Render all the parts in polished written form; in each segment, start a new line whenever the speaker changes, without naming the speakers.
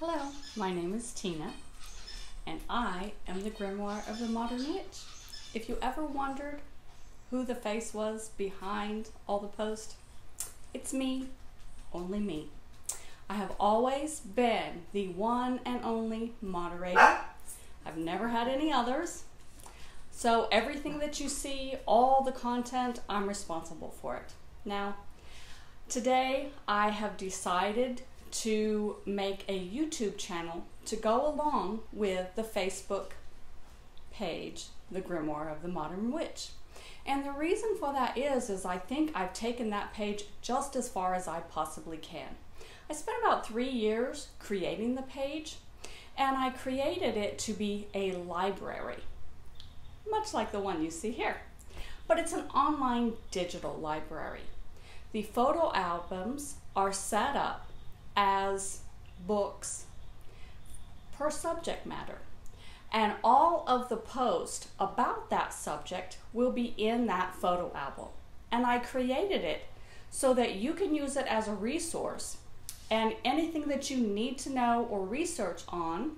Hello, my name is Tina, and I am the Grimoire of the Modern Witch. If you ever wondered who the face was behind all the posts, it's me, only me. I have always been the one and only moderator. I've never had any others. So everything that you see, all the content, I'm responsible for it. Now, today I have decided to make a YouTube channel to go along with the Facebook page, The Grimoire of the Modern Witch. And the reason for that is I think I've taken that page just as far as I possibly can. I spent about 3 years creating the page, and I created it to be a library, much like the one you see here. But it's an online digital library. The photo albums are set up as books per subject matter. And all of the posts about that subject will be in that photo album. And I created it so that you can use it as a resource. And anything that you need to know or research on,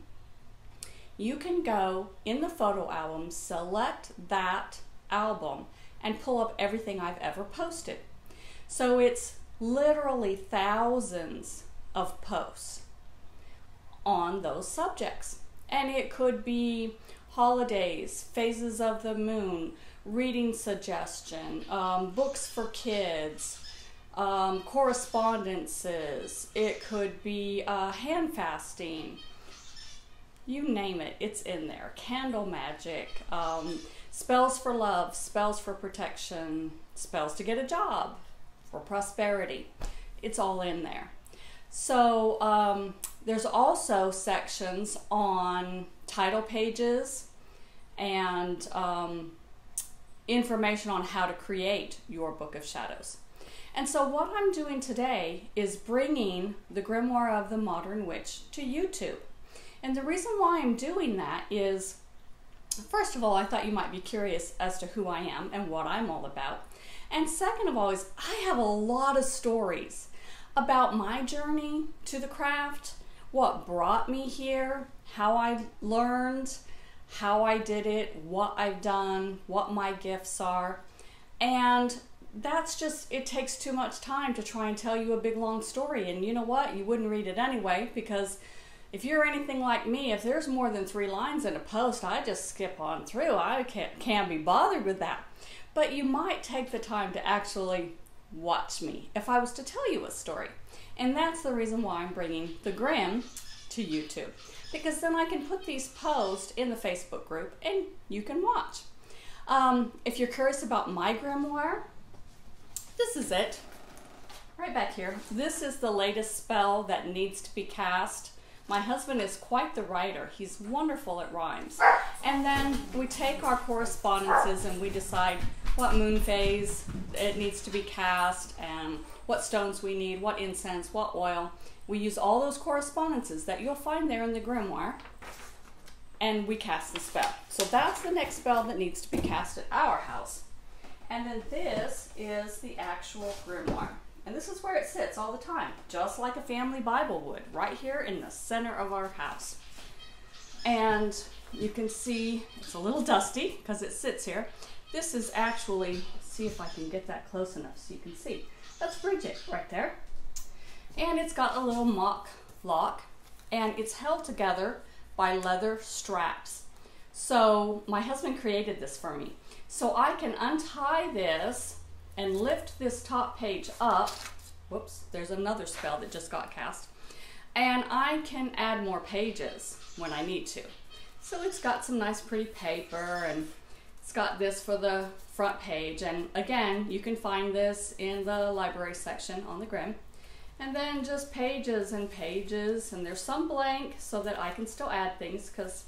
you can go in the photo album, select that album, and pull up everything I've ever posted. So it's literally thousands of posts on those subjects. And it could be holidays, phases of the moon, reading suggestion, books for kids, correspondences. It could be hand fasting. You name it, it's in there. Candle magic, spells for love, spells for protection, spells to get a job, for prosperity. It's all in there. So there's also sections on title pages and information on how to create your Book of Shadows. And so what I'm doing today is bringing the Grimoire of the Modern Witch to YouTube. And the reason why I'm doing that is, first of all, I thought you might be curious as to who I am and what I'm all about. And second of all is I have a lot of stories about my journey to the craft, what brought me here, how I learned, how I did it, what I've done, what my gifts are. And that's just, it takes too much time to try and tell you a big long story. And you know what? You wouldn't read it anyway, because if you're anything like me, if there's more than 3 lines in a post, I just skip on through. I can't be bothered with that. But you might take the time to actually watch me if I was to tell you a story. And that's the reason why I'm bringing the Grim to YouTube, because then I can put these posts in the Facebook group and you can watch. If you're curious about my grimoire, this is it right back here. This is the latest spell that needs to be cast. My husband is quite the writer. He's wonderful at rhymes. And then we take our correspondences and we decide what moon phase it needs to be cast and what stones we need, what incense, what oil. We use all those correspondences that you'll find there in the grimoire, and we cast the spell. So that's the next spell that needs to be cast at our house. And then this is the actual grimoire. And this is where it sits all the time, just like a family Bible would, right here in the center of our house. And you can see it's a little dusty because it sits here. This is actually, see if I can get that close enough so you can see. That's Bridget right there. And it's got a little mock lock, and it's held together by leather straps. So my husband created this for me. So I can untie this and lift this top page up. Whoops, there's another spell that just got cast. And I can add more pages when I need to. So it's got some nice pretty paper, and it's got this for the front page. And again, you can find this in the library section on the Grim. And then just pages and pages, and there's some blank so that I can still add things because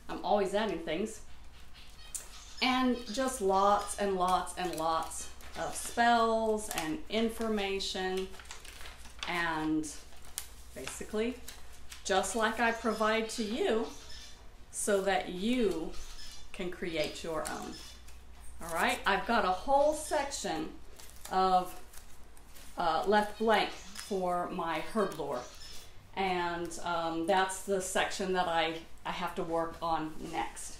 I'm always adding things. And just lots and lots and lots of spells and information, and basically just like I provide to you so that you can create your own. All right, I've got a whole section of left blank for my herb lore. And that's the section that I have to work on next.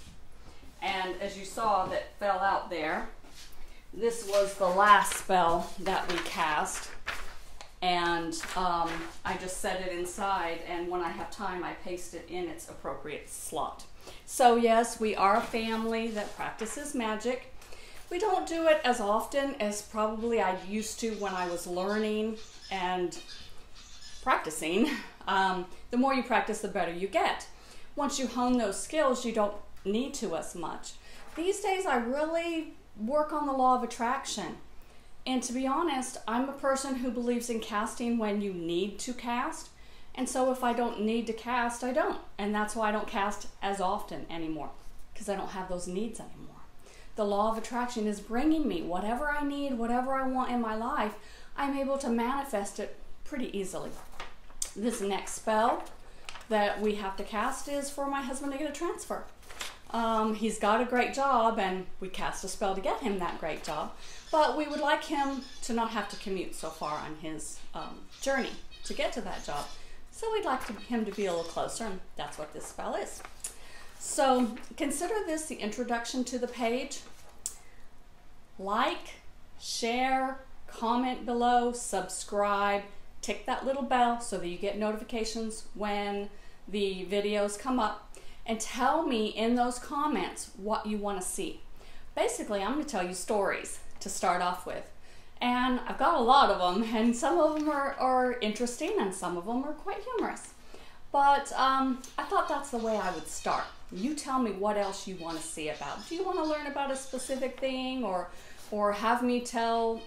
And as you saw that fell out there, this was the last spell that we cast. And I just set it inside, and when I have time, I paste it in its appropriate slot. So yes, we are a family that practices magic. We don't do it as often as probably I used to when I was learning and practicing. The more you practice, the better you get. Once you hone those skills, you don't need to as much. These days, I really work on the law of attraction. And to be honest, I'm a person who believes in casting when you need to cast. And so if I don't need to cast, I don't. And that's why I don't cast as often anymore, because I don't have those needs anymore. The law of attraction is bringing me whatever I need, whatever I want in my life. I'm able to manifest it pretty easily. This next spell that we have to cast is for my husband to get a transfer. He's got a great job, and we cast a spell to get him that great job, but we would like him to not have to commute so far on his journey to get to that job. So we'd like him to be a little closer, and that's what this spell is. So consider this the introduction to the page. Like, share, comment below, subscribe, tick that little bell so that you get notifications when the videos come up. And tell me in those comments what you want to see. Basically, I'm going to tell you stories to start off with. And I've got a lot of them, and some of them are interesting, and some of them are quite humorous. But I thought that's the way I would start. You tell me what else you want to see about. Do you want to learn about a specific thing, or have me tell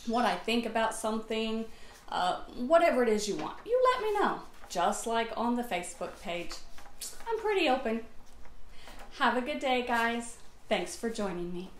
what I think about something? Whatever it is you want, you let me know. Just like on the Facebook page. I'm pretty open. Have a good day, guys. Thanks for joining me.